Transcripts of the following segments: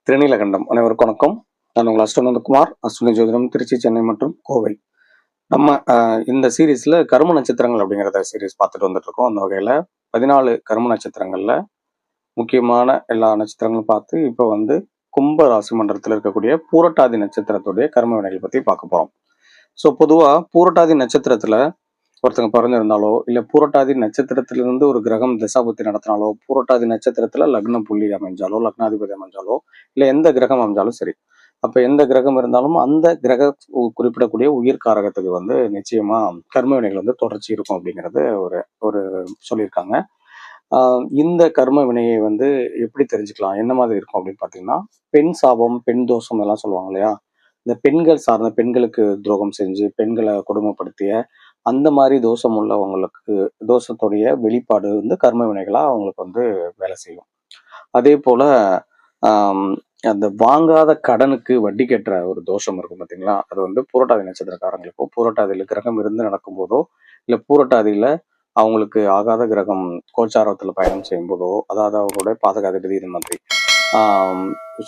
திருநீலகண்டம் அனைவருக்கும் வணக்கம். நான் உங்கள் அஸ்ட்ரோனந்தகுமார், அஸ்வினி ஜோதிடம், திருச்சி, சென்னை மற்றும் கோவை. நம்ம இந்த சீரீஸ்ல கர்ம நட்சத்திரங்கள் அப்படிங்கிறத சீரீஸ் பார்த்துட்டு வந்துட்டு இருக்கோம். அந்த வகையில 14 கர்ம நட்சத்திரங்கள்ல முக்கியமான எல்லா நட்சத்திரங்களும் பார்த்து இப்போ கும்ப ராசி மண்டலத்தில் இருக்கக்கூடிய பூரட்டாதி நட்சத்திரத்துடைய கர்ம வினைகள் பத்தி பார்க்க போறோம். ஸோ பொதுவா பூரட்டாதி நட்சத்திரத்துல ஒருத்தங்க பிறந்திருந்தாலோ இல்ல பூரட்டாதி நட்சத்திரத்திலிருந்து ஒரு கிரகம் திசாபுத்தி நடத்தினாலோ, பூரட்டாதி நட்சத்திரத்துல லக்ன புள்ளி அமைஞ்சாலோ, லக்னாதிபதி அமைஞ்சாலோ, இல்ல எந்த கிரகம் அமைஞ்சாலும் சரி, அப்ப எந்த கிரகம் இருந்தாலும் அந்த கிரக குறிப்பிடக்கூடிய உயிர் காரகத்துக்கு நிச்சயமா கர்ம வினைகள் தொடர்ச்சி இருக்கும் அப்படிங்கறது ஒரு ஒரு சொல்லியிருக்காங்க. இந்த கர்ம வினையை எப்படி தெரிஞ்சுக்கலாம், என்ன மாதிரி இருக்கும் அப்படின்னு பாத்தீங்கன்னா, பெண் சாபம், பெண் தோஷம் எல்லாம் சொல்லுவாங்க இல்லையா, இந்த பெண்கள் சார்ந்த, பெண்களுக்கு துரோகம் செஞ்சு பெண்களை கொடுமைப்படுத்திய அந்த மாதிரி தோஷம் உள்ளவங்களுக்கு தோஷத்துடைய வெளிப்பாடு கர்ம வினைகளா அவங்களுக்கு வேலை செய்யும். அதே போல அந்த வாங்காத கடனுக்கு வட்டி கட்டுற ஒரு தோஷம் இருக்கும் பார்த்தீங்களா, அது பூரட்டாதி நட்சத்திரக்காரங்களுக்கும், பூரட்டாதியில கிரகம் இருந்து நடக்கும் போதோ இல்ல பூரட்டாதியில அவங்களுக்கு ஆகாத கிரகம் கோச்சாரத்துல பயணம் செய்யும் போதோ, அதாவது அவங்களுடைய பாதகாதிபதி இது மாதிரி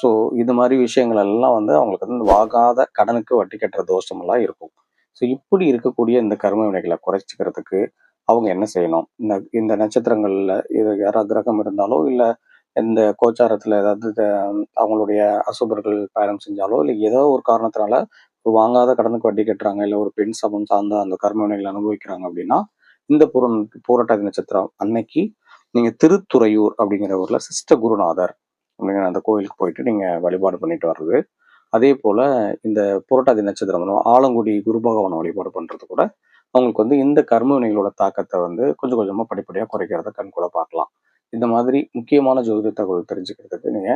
ஸோ இது மாதிரி விஷயங்கள் எல்லாம் அவங்களுக்கு வாங்காத கடனுக்கு வட்டி கட்டுற தோஷம் எல்லாம் இருக்கும். ஸோ இப்படி இருக்கக்கூடிய இந்த கர்ம வினைகளை குறைச்சிக்கிறதுக்கு அவங்க என்ன செய்யணும், இந்த இந்த நட்சத்திரங்கள்ல இது யாராவது கிரகம் இருந்தாலோ இல்ல இந்த கோச்சாரத்துல ஏதாவது அவங்களுடைய அசுபர்கள் பயணம் செஞ்சாலோ இல்ல ஏதோ ஒரு காரணத்தினால வாங்காத கடனுக்கு வட்டி கட்டுறாங்க, இல்ல ஒரு பெண் சபம் சார்ந்த அந்த கர்ம வினைகளை அனுபவிக்கிறாங்க அப்படின்னா, இந்த பூரட்டாதி நட்சத்திரம் அன்னைக்கு நீங்க திருத்துறையூர் அப்படிங்கிற ஊர்ல சிஸ்ட குருநாதர் அப்படிங்கிற அந்த கோயிலுக்கு போயிட்டு நீங்க வழிபாடு பண்ணிட்டு வர்றது. அதே போல இந்த புரட்டாதி நட்சத்திரம் ஆலங்குடி குரு பகவானை வழிபாடு பண்றது கூட அவங்களுக்கு இந்த கர்ம வினைகளோட தாக்கத்தை கொஞ்சம் கொஞ்சமா படிப்படியா குறைக்கிறத கண் கூட பார்க்கலாம். இந்த மாதிரி முக்கியமான ஜோதிட தகவல் தெரிஞ்சுக்கிறதுக்கு நீங்க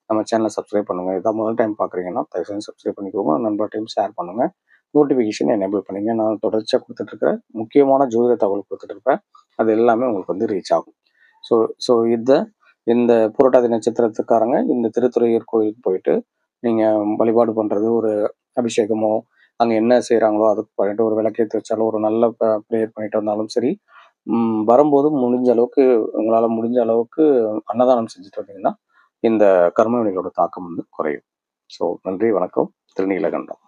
நம்ம சேனலை சப்ஸ்கிரைப் பண்ணுங்க. இதான் முதல் டைம் பாக்குறீங்கன்னா தயவு செஞ்சு சப்ஸ்கிரைப் பண்ணிக்கோங்க, நண்பர்டையும் ஷேர் பண்ணுங்க, நோட்டிபிகேஷன் எனேபிள் பண்ணுங்க. நான் தொடர்ச்சியா கொடுத்துட்டு இருக்கிறேன் முக்கியமான ஜோதிட தகவல் கொடுத்துட்டு இருப்பேன், அது எல்லாமே உங்களுக்கு ரீச் ஆகும். ஸோ ஸோ இந்த புரட்டாதி நட்சத்திரத்துக்காரங்க இந்த திருத்துறையூர் கோயிலுக்கு போயிட்டு நீங்க வழிபாடு பண்றது, ஒரு அபிஷேகமோ அங்க என்ன செய்யறாங்களோ அதுக்கு பண்ணிட்டு ஒரு விளக்கேற்றி வச்சாலும், ஒரு நல்ல ப்ரேயர் பண்ணிட்டு வந்தாலும் சரி, வரும்போது முடிஞ்ச அளவுக்கு உங்களால முடிஞ்ச அளவுக்கு அன்னதானம் செஞ்சுட்டு வந்தீங்கன்னா இந்த கர்ம வினைகளோட தாக்கம் குறையும். ஸோ நன்றி, வணக்கம். திருநீலகண்டம்.